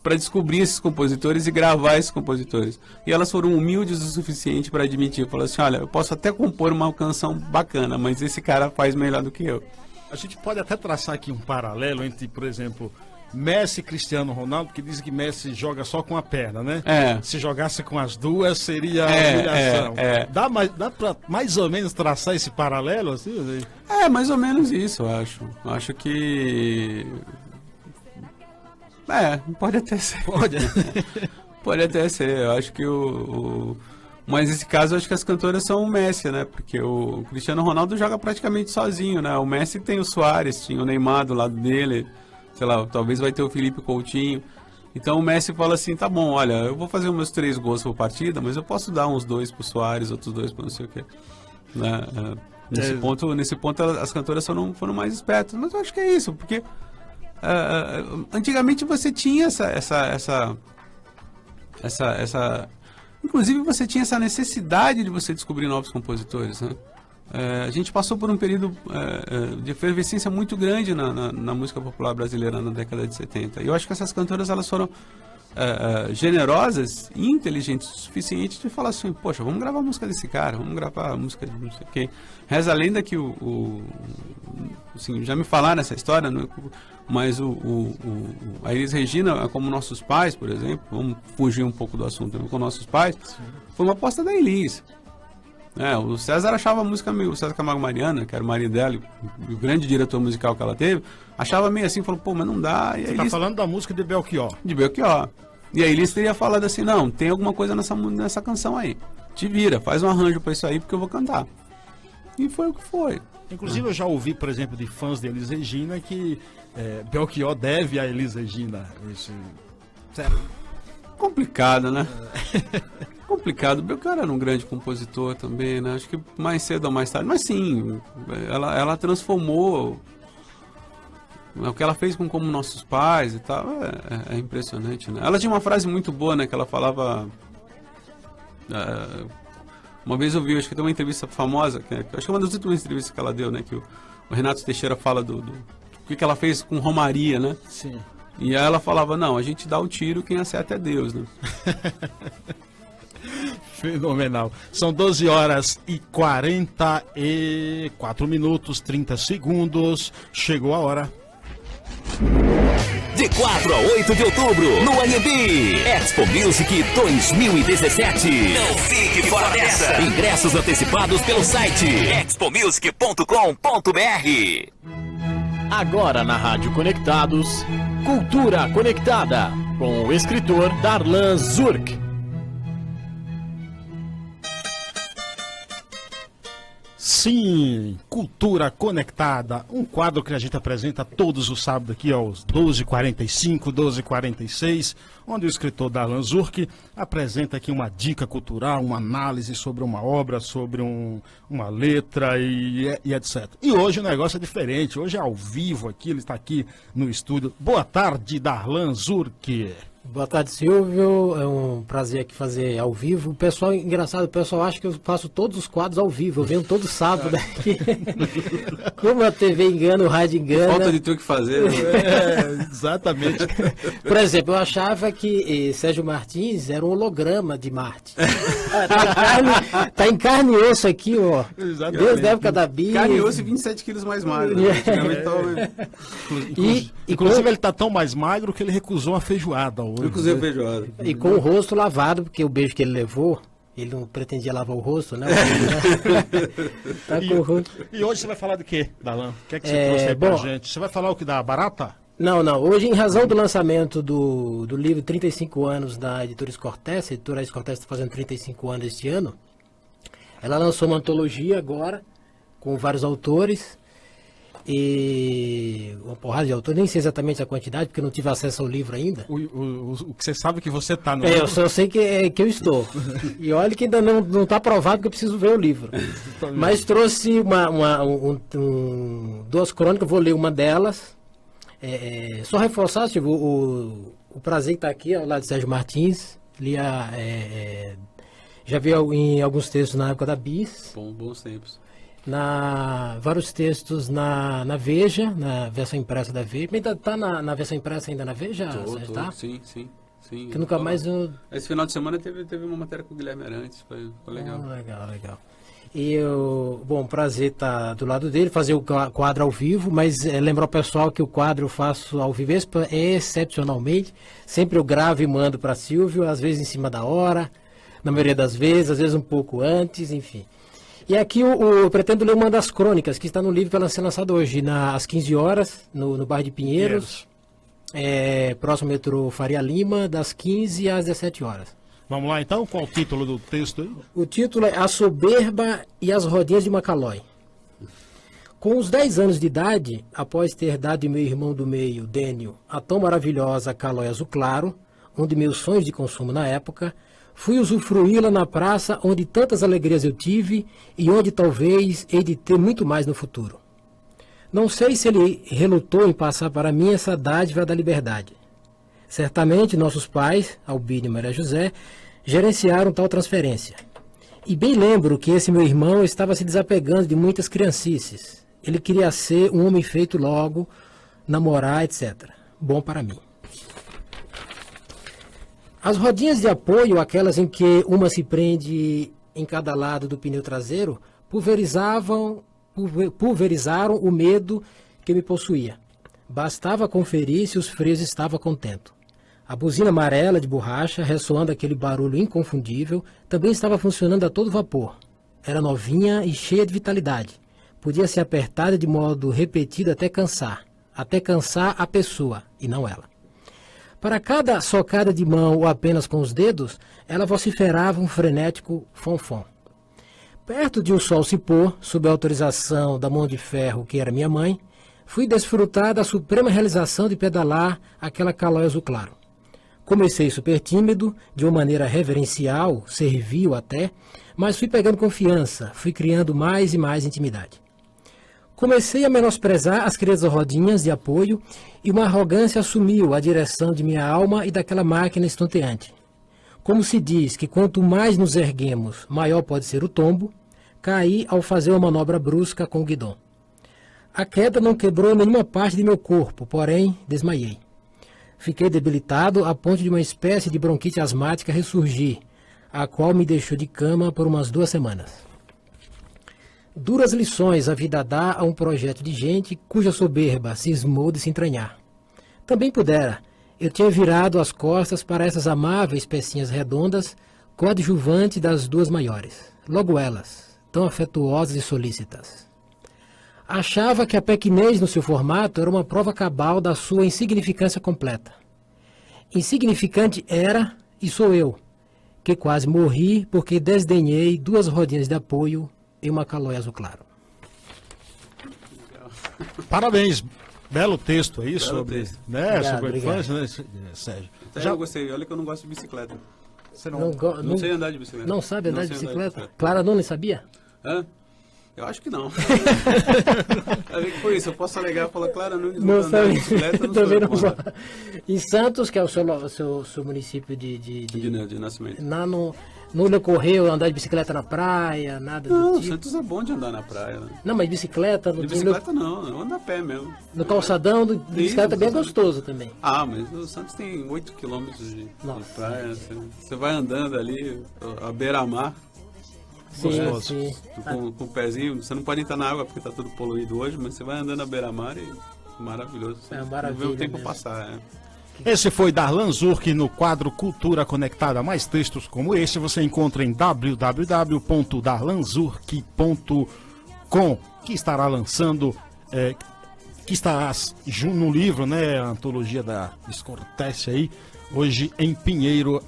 para descobrir esses compositores e gravar esses compositores. E elas foram humildes o suficiente para admitir, falaram assim, olha, eu posso até compor uma canção bacana, mas esse cara faz melhor do que eu. A gente pode até traçar aqui um paralelo entre, por exemplo, Messi e Cristiano Ronaldo, que dizem que Messi joga só com a perna, né? Se jogasse com as duas, seria humilhação. Dá pra mais ou menos traçar esse paralelo, assim? Mais ou menos isso, eu acho. Acho que... pode até ser. Pode até ser. Eu acho que Mas nesse caso, eu acho que as cantoras são o Messi, né? Porque o Cristiano Ronaldo joga praticamente sozinho, né? O Messi tem o Suárez, tinha o Neymar do lado dele... Sei lá, talvez vai ter o Felipe Coutinho. Então o Messi fala assim, tá bom, olha, eu vou fazer os meus 3 gols por partida, mas eu posso dar uns 2 pro Suárez, outros 2 pro não sei o quê. Né? Nesse ponto as cantoras foram mais espertas. Mas eu acho que é isso, porque antigamente você tinha inclusive você tinha essa necessidade de você descobrir novos compositores, né? A gente passou por um período de efervescência muito grande na música popular brasileira na década de 70. E eu acho que essas cantoras elas foram generosas e inteligentes o suficiente de falar assim, poxa, vamos gravar a música desse cara, vamos gravar a música de não sei quem. Reza a lenda que assim, já me falaram essa história, né? Mas a Elis Regina, como Nossos Pais, por exemplo, vamos fugir um pouco do assunto, né? Com Nossos Pais, foi uma aposta da Elis. O César achava a música meio... O César Camargo Mariana, que era o marido dela, o grande diretor musical que ela teve, achava meio assim, falou, pô, mas não dá. E você tá falando da música de Belchior. De Belchior. E aí eles teriam falado assim, não, tem alguma coisa nessa canção aí. Te vira, faz um arranjo pra isso aí, porque eu vou cantar. E foi o que foi. Inclusive eu já ouvi, por exemplo, de fãs de Elis Regina que Belchior deve a Elis Regina. Sério. Complicado, né? Complicado. Belchior era um grande compositor também, né? Acho que mais cedo ou mais tarde. Mas sim, ela transformou o que ela fez com Como Nossos Pais e tal. É impressionante, né? Ela tinha uma frase muito boa, né? Que ela falava... uma vez eu vi, acho que tem uma entrevista famosa, acho que é uma das últimas entrevistas que ela deu, né? Que o Renato Teixeira fala do que ela fez com Romaria, né? Sim. E aí ela falava, não, a gente dá o tiro, quem acerta é Deus, né? Fenomenal. São 12 horas e 44 minutos, 30 segundos. Chegou a hora. De 4 a 8 de outubro, no Anhembi. Expo Music 2017. Não fique fora dessa. Ingressos antecipados pelo site expomusic.com.br. Agora na Rádio Conectados, Cultura Conectada, com o escritor Darlan Zurk. Sim, Cultura Conectada, um quadro que a gente apresenta todos os sábados aqui aos 12h45, 12h46, onde o escritor Darlan Zurk apresenta aqui uma dica cultural, uma análise sobre uma obra, sobre uma letra e etc. E hoje o negócio é diferente, hoje é ao vivo aqui, ele está aqui no estúdio. Boa tarde, Darlan Zurk. Boa tarde, Silvio. É um prazer aqui fazer ao vivo. O pessoal, engraçado, o pessoal acha que eu faço todos os quadros ao vivo. Eu venho todo sábado aqui. Como a TV engana, o rádio engana. Falta de ter o que fazer. Né? Exatamente. Por exemplo, eu achava que Sérgio Martins era um holograma de Marte. Tá em carne e osso aqui, ó. Exatamente. Desde a época da Bia. Carne e osso e 27 quilos mais magro. Né? Antigamente tava... Inclusive ele está tão mais magro que ele recusou uma feijoada hoje. Eu cozinhei feijoada. E com o rosto lavado, porque o beijo que ele levou, ele não pretendia lavar o rosto, né? Tá com o rosto. E hoje você vai falar do quê, Darlan? O que é que você trouxe aí pra gente? Você vai falar o que da barata? Não. Hoje, em razão do lançamento do livro 35 anos da editora Escortece, a editora Escortece está fazendo 35 anos este ano, ela lançou uma antologia agora, com vários autores, e uma porrada de autores, nem sei exatamente a quantidade, porque eu não tive acesso ao livro ainda. O que você sabe é que você está no Eu livro. só sei que eu estou. E olha que ainda não está provado que eu preciso ver o livro. Mas trouxe duas crônicas, vou ler uma delas. Só reforçar, Silvio, o prazer que está aqui ao lado de Sérgio Martins. Já vi em alguns textos na época da Bis. Bons tempos. Vários textos na Veja, na versão impressa da Veja. Ainda está na versão impressa ainda na Veja? Tá? Sim. Que nunca mais... Esse final de semana teve uma matéria com o Guilherme Arantes, foi legal. Legal. E prazer estar do lado dele, fazer o quadro ao vivo, mas lembrar o pessoal que o quadro eu faço ao vivo excepcionalmente. Sempre eu gravo e mando para Silvio, às vezes em cima da hora, na maioria das vezes, às vezes um pouco antes, enfim. E aqui eu pretendo ler uma das crônicas que está no livro que vai ser lançado hoje, às 15 horas, no bairro de Pinheiros, próximo ao metrô Faria Lima, das 15 às 17 horas. Vamos lá então, qual o título do texto aí? O título é A Soberba e as Rodinhas de Macalói. Com os 10 anos de idade, após ter dado meu irmão do meio, Dênio, a tão maravilhosa Calói Azul Claro, um de meus sonhos de consumo na época, fui usufruí-la na praça onde tantas alegrias eu tive e onde talvez hei de ter muito mais no futuro. Não sei se ele relutou em passar para mim essa dádiva da liberdade. Certamente nossos pais, Albino e Maria José, gerenciaram tal transferência. E bem lembro que esse meu irmão estava se desapegando de muitas criancices. Ele queria ser um homem feito logo, namorar, etc. Bom para mim. As rodinhas de apoio, aquelas em que uma se prende em cada lado do pneu traseiro, pulverizaram o medo que me possuía. Bastava conferir se os freios estavam contentos. A buzina amarela de borracha, ressoando aquele barulho inconfundível, também estava funcionando a todo vapor. Era novinha e cheia de vitalidade. Podia ser apertada de modo repetido até cansar a pessoa, e não ela. Para cada socada de mão ou apenas com os dedos, ela vociferava um frenético fonfon. Perto de o sol se pôr, sob a autorização da mão de ferro que era minha mãe, fui desfrutar da suprema realização de pedalar aquela Calói Azul Claro. Comecei super tímido, de uma maneira reverencial, servil até, mas fui pegando confiança, fui criando mais e mais intimidade. Comecei a menosprezar as queridas rodinhas de apoio e uma arrogância assumiu a direção de minha alma e daquela máquina estonteante. Como se diz que quanto mais nos erguemos, maior pode ser o tombo, caí ao fazer uma manobra brusca com o guidão. A queda não quebrou nenhuma parte de meu corpo, porém desmaiei. Fiquei debilitado a ponto de uma espécie de bronquite asmática ressurgir, a qual me deixou de cama por umas 2 semanas. Duras lições a vida dá a um projeto de gente cuja soberba cismou de se entranhar. Também pudera. Eu tinha virado as costas para essas amáveis pecinhas redondas, coadjuvante das duas maiores. Logo elas, tão afetuosas e solícitas. Achava que a pequenez no seu formato era uma prova cabal da sua insignificância completa. Insignificante era e sou eu, que quase morri porque desdenhei duas rodinhas de apoio e uma calói azul claro. Parabéns. Belo texto aí sobre, texto. né, Obrigado, sobre a obrigado. infância, né, Sérgio? Até Já- eu gostei, olha que eu não gosto de bicicleta. Você Não sei andar de bicicleta. Não sabe andar de sei bicicleta? Clara Nunes sabia? Hã? Eu acho que não. Aí que foi isso, eu posso alegar e falar, Clara Nunes Não não andar de sabe. bicicleta, não Também sou não eu, sabe. porra. Em Santos, que é o seu município De nascimento. não lhe ocorreu andar de bicicleta na praia, nada Não, do tipo. Santos é bom de andar na praia, né? Não, mas bicicleta, De bicicleta não, eu ando a pé mesmo. no calçadão de bicicleta também é gostoso também. Ah, mas o Santos tem 8 quilômetros de Nossa. praia. Você vai andando ali, a beira-mar, Sim, sim. com o pezinho. Você não pode entrar na água porque tá tudo poluído hoje, mas você vai andando à beira-mar e maravilhoso. Você É não maravilha vê o tempo mesmo. passar. Esse foi Darlan Zurk no quadro Cultura Conectada. Mais textos como esse você encontra em www.darlanzurk.com, que estará lançando, que está no livro, né, a antologia da Escortece aí, hoje em Pinheiros,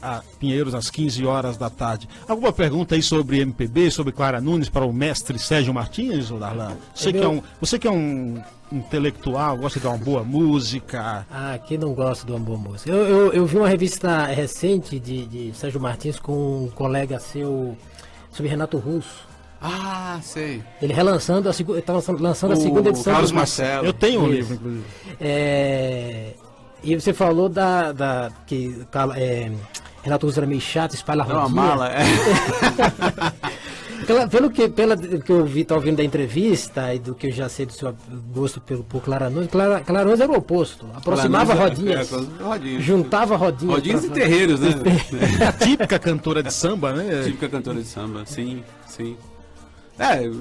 às 15 horas da tarde. Alguma pergunta aí sobre MPB, sobre Clara Nunes para o mestre Sérgio Martins, ou Darlan? Você que é um intelectual, gosta de uma boa música. Ah, quem não gosta de uma boa música? Eu vi uma revista recente de Sérgio Martins com um colega seu sobre Renato Russo. Ah, sei. Ele relançando estava lançando a segunda edição. Carlos do- Marcelo. Eu tenho um Isso. livro, inclusive. E você falou que Renato Russo era meio chato, espalha É uma rodinha. mala, é. Pelo que eu vi, tá ouvindo da entrevista e do que eu já sei do seu gosto por Clara Nunes, Clara Nunes era o oposto. Aproximava rodinhas, Rodinhas. juntava rodinhas. Rodinhas e pra- terreiros, né? É a típica cantora de samba, né? Típica cantora de samba, sim, sim.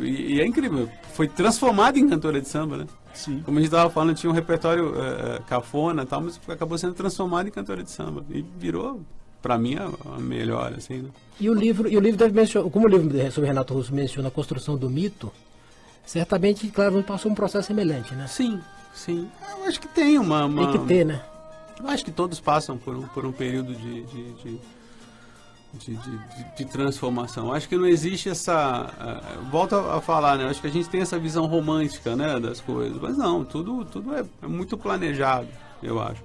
E é incrível. Foi transformada em cantora de samba, né? Sim. Como a gente estava falando, tinha um repertório cafona e tal, mas acabou sendo transformada em cantora de samba. E virou, pra mim, a melhor, assim, né? E o livro deve mencionar, como o livro sobre Renato Russo menciona a construção do mito, certamente, claro, não passou um processo semelhante, né? Sim, sim. Eu acho que tem uma... Tem que ter, né? Eu acho que todos passam por um período de transformação. Eu acho que não existe essa... volto a falar, né? Eu acho que a gente tem essa visão romântica, né, das coisas. Mas não, tudo é muito planejado, eu acho.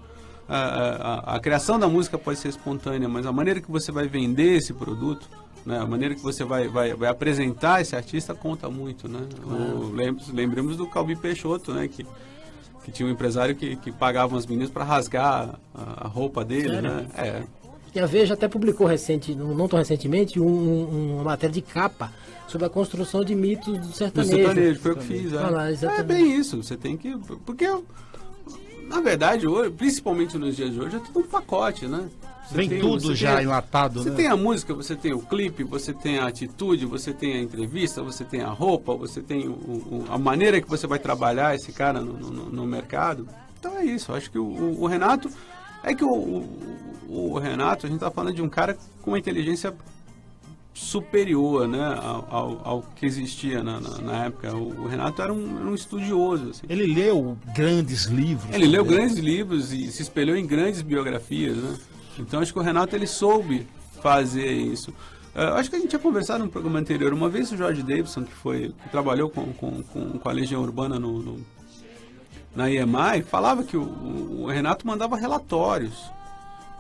A criação da música pode ser espontânea, mas a maneira que você vai vender esse produto, né, a maneira que você vai apresentar esse artista conta muito, né? Lembremos do Calbi Peixoto, né, que tinha um empresário que pagava as meninas para rasgar a roupa dele, Sério? né? E a Veja até publicou não tão recentemente, uma matéria de capa sobre a construção de mitos do No sertanejo. sertanejo, foi o que fiz. Ah lá, exatamente. É bem isso, você tem que... Porque, na verdade, hoje, principalmente nos dias de hoje, é tudo um pacote, né? Vem tudo já enlatado, Você né? tem a música, você tem o clipe, você tem a atitude, você tem a entrevista, você tem a roupa, você tem a maneira que você vai trabalhar esse cara no mercado. Então é isso, eu acho que o Renato... É que o Renato, a gente tá falando de um cara com uma inteligência superior, né, ao que existia na época. O Renato era um estudioso, assim. Ele leu grandes livros. Ele leu grandes livros e se espelhou em grandes biografias, né? Então acho que o Renato ele soube fazer isso. Acho que a gente tinha conversado no programa anterior. Uma vez o Jorge Davidson, que trabalhou com a Legião Urbana na EMI, falava que o Renato mandava relatórios.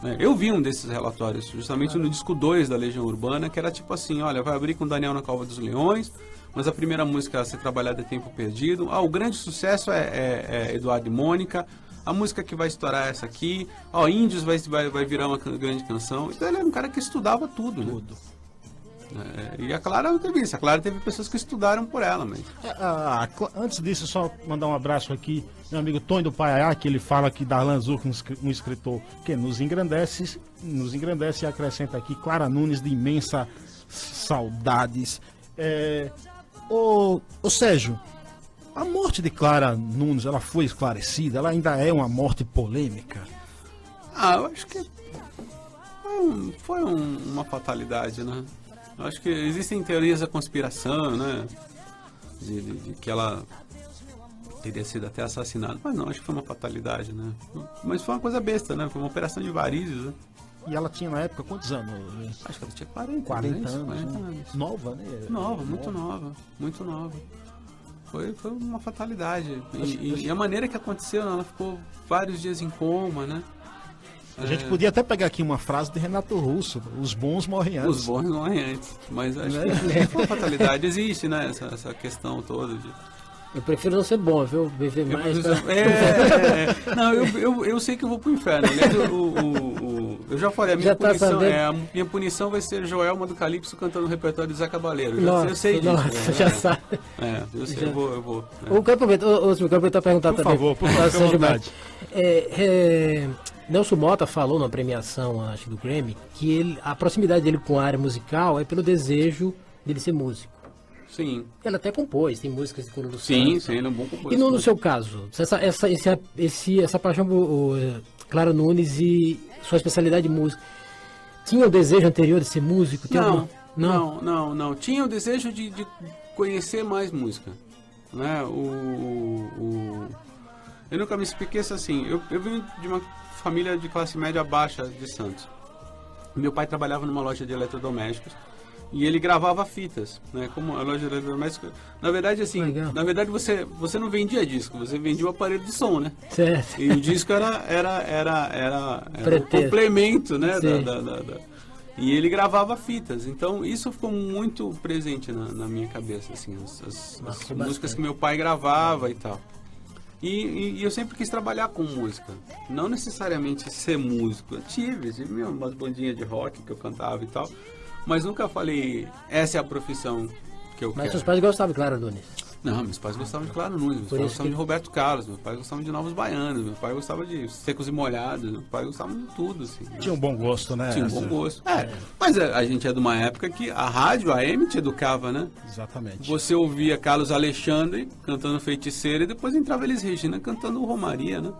Né? Eu vi um desses relatórios, justamente no disco 2 da Legião Urbana, que era tipo assim, olha, vai abrir com Daniel na Cova dos Leões, mas a primeira música a ser trabalhada é Tempo Perdido. O grande sucesso é Eduardo e Mônica. A música que vai estourar é essa aqui. Índios vai virar uma grande canção. Então ele era um cara que estudava tudo. Né? E a Clara não teve isso. A Clara teve pessoas que estudaram por ela. Mas... Antes disso, só mandar um abraço aqui. Meu amigo Tony do Paiaiá, que ele fala que Darlan Zurk, um escritor que nos engrandece e acrescenta aqui Clara Nunes de imensa saudades. Ô Sérgio, A morte de Clara Nunes, ela foi esclarecida? Ela ainda é uma morte polêmica? Eu acho que foi uma fatalidade, né? Eu acho que existem teorias da conspiração, né? De que ela teria sido até assassinada. Mas não, acho que foi uma fatalidade, né? Mas foi uma coisa besta, né? Foi uma operação de varizes, né? E ela tinha na época quantos anos? Acho que ela tinha 40, 40 né? anos. 40 anos. Nova, né? Nova, muito nova. Muito nova. Foi uma fatalidade. E a maneira que aconteceu, né? Ela ficou vários dias em coma, né? A gente podia até pegar aqui uma frase de Renato Russo: os bons morrem antes. Os bons morrem antes. Mas acho que foi uma fatalidade. Existe, né? Essa questão toda de... Eu prefiro não ser bom, viu? Beber mais. Não, eu sei que eu vou pro inferno. Aliás, eu já falei, a minha punição vai ser Joelma do Calypso cantando o repertório de Zé Cabaleiro. Eu sei disso. Nossa, já sabe. Eu sei, eu vou. Eu quero aproveitar e perguntar Por também. favor, fica à vontade. Nelson Motta falou na premiação, acho, do Grammy, que a proximidade dele com a área musical é pelo desejo dele ser músico. Sim. Ele até compôs, tem músicas de Coro do Sim, Santos. ele é um bom compositor. E no seu caso, essa paixão por Clara Nunes e sua especialidade de música, tinha o desejo anterior de ser músico? Não. Tinha o desejo de conhecer mais música. Né? Eu nunca me esqueço assim. Eu vim de uma família de classe média baixa de Santos. Meu pai trabalhava numa loja de eletrodomésticos. E ele gravava fitas, né? Como a loja de eletrodomésticos. Na verdade, assim, Legal. na verdade você não vendia disco, você vendia o aparelho de som, né? Certo. E o disco era um complemento, né? E ele gravava fitas. Então isso ficou muito presente na minha cabeça, assim, as músicas que meu pai gravava e tal. E eu sempre quis trabalhar com música, não necessariamente ser músico. Eu tive umas bandinhas de rock que eu cantava e tal. Mas nunca falei, essa é a profissão que eu quero. Mas seus pais gostavam de Clara Nunes? Não, meus pais gostavam de Clara Nunes, meus pais gostavam de Roberto Carlos, meus pais gostavam de Novos Baianos, meu pai gostava de Secos e Molhados, meu pai gostava de tudo, assim. Né? Tinha um bom gosto, né? Tinha um bom gosto. Mas a gente é de uma época que a rádio, a AM te educava, né? Exatamente. Você ouvia Carlos Alexandre cantando Feiticeira e depois entrava Elis Regina cantando Romaria, né?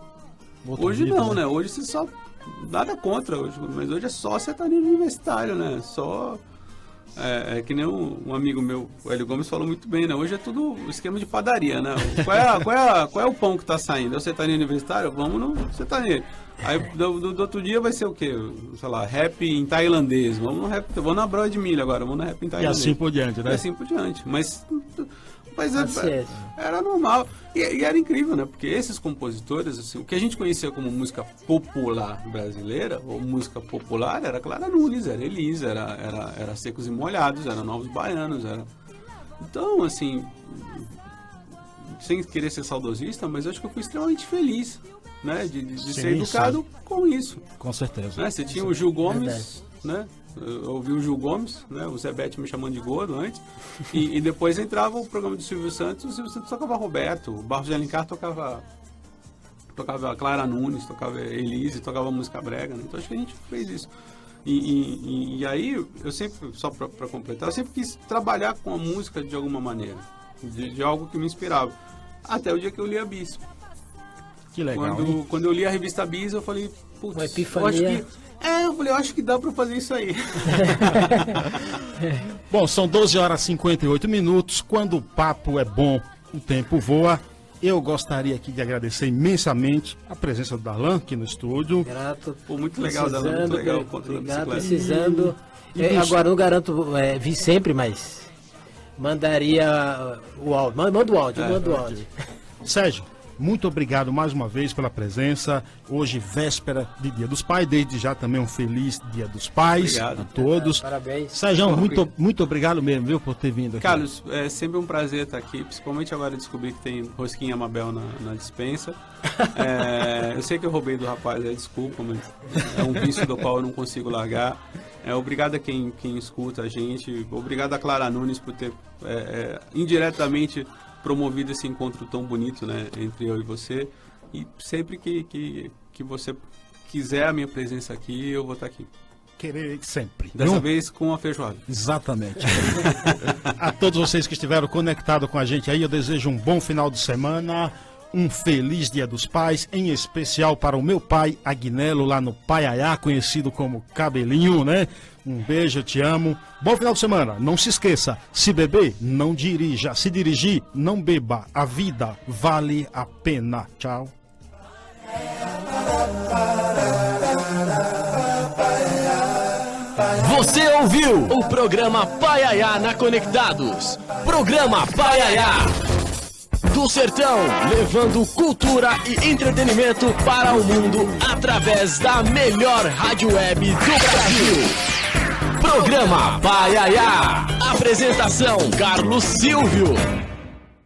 Hoje não, né? Hoje você só... Nada contra hoje, mas hoje é só sertanejo universitário, né? Só... É que nem um amigo meu, o Hélio Gomes, falou muito bem, né? Hoje é tudo esquema de padaria, né? Qual é o pão que tá saindo? É o sertanejo universitário? Vamos no sertanejo. Aí do outro dia vai ser o quê? Sei lá, rap em tailandês. Vamos na broa de milho agora, vamos no rap em tailandês. E assim por diante, né? E assim por diante. Mas era normal. E era incrível, né? Porque esses compositores, assim, o que a gente conhecia como música popular brasileira, ou música popular, era Clara Nunes, era Elis, era Secos e Molhados, era Novos Baianos, era... Então, assim, sem querer ser saudosista, mas eu acho que eu fui extremamente feliz, né? De ser educado com isso. Com certeza. Né? Você tinha o Gil Gomes, né? Eu ouvi o Gil Gomes, né? O Zé Bete me chamando de gordo antes. E depois entrava o programa do Silvio Santos. O Silvio Santos tocava Roberto. O Barros de Alencar tocava Clara Nunes, tocava Elise, tocava música brega. Né? Então acho que a gente fez isso. E aí, eu sempre, só para completar, eu sempre quis trabalhar com a música de alguma maneira. De algo que me inspirava. Até o dia que eu li a Bis. Que legal. Quando eu li a revista Bis, eu falei, putz, uma epifania. Eu acho que dá para fazer isso aí. Bom, são 12 horas e 58 minutos. Quando o papo é bom, o tempo voa. Eu gostaria aqui de agradecer imensamente a presença do Darlan aqui no estúdio. Grato. Pô, muito legal, Darlan, muito legal o conto da bicicleta. Precisando. Agora, não garanto vir sempre, mas mandaria o áudio. Manda o áudio. Sérgio, muito obrigado mais uma vez pela presença. Hoje, véspera de Dia dos Pais. Desde já também um feliz Dia dos Pais. Obrigado. A todos. Parabéns. Sérgio, muito obrigado mesmo, viu, por ter vindo aqui. Carlos, é sempre um prazer estar aqui. Principalmente agora descobri que tem rosquinha Amabel na dispensa. Eu sei que eu roubei do rapaz, desculpa, mas é um vício do qual eu não consigo largar. Obrigado a quem escuta a gente. Obrigado a Clara Nunes por ter indiretamente promovido esse encontro tão bonito, né, entre eu e você. E sempre que você quiser a minha presença aqui, eu vou estar aqui. querer sempre. Dessa viu? vez com a feijoada. Exatamente. A todos vocês que estiveram conectados com a gente aí, eu desejo um bom final de semana, um feliz Dia dos Pais, em especial para o meu pai, Agnello, lá no Paiaiá, conhecido como Cabelinho, né? Um beijo, eu te amo. Bom final de semana. Não se esqueça, se beber, não dirija. Se dirigir, não beba. A vida vale a pena. Tchau. Você ouviu o programa Paiaiá na Conectados. Programa Paiaiá. Do sertão, levando cultura e entretenimento para o mundo através da melhor rádio web do Brasil. Programa Paiaiá. Apresentação Carlos Silvio.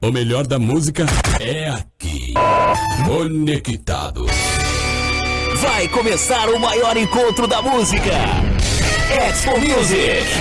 O melhor da música é aqui. Conectado. Vai começar o maior encontro da música. Expo Music.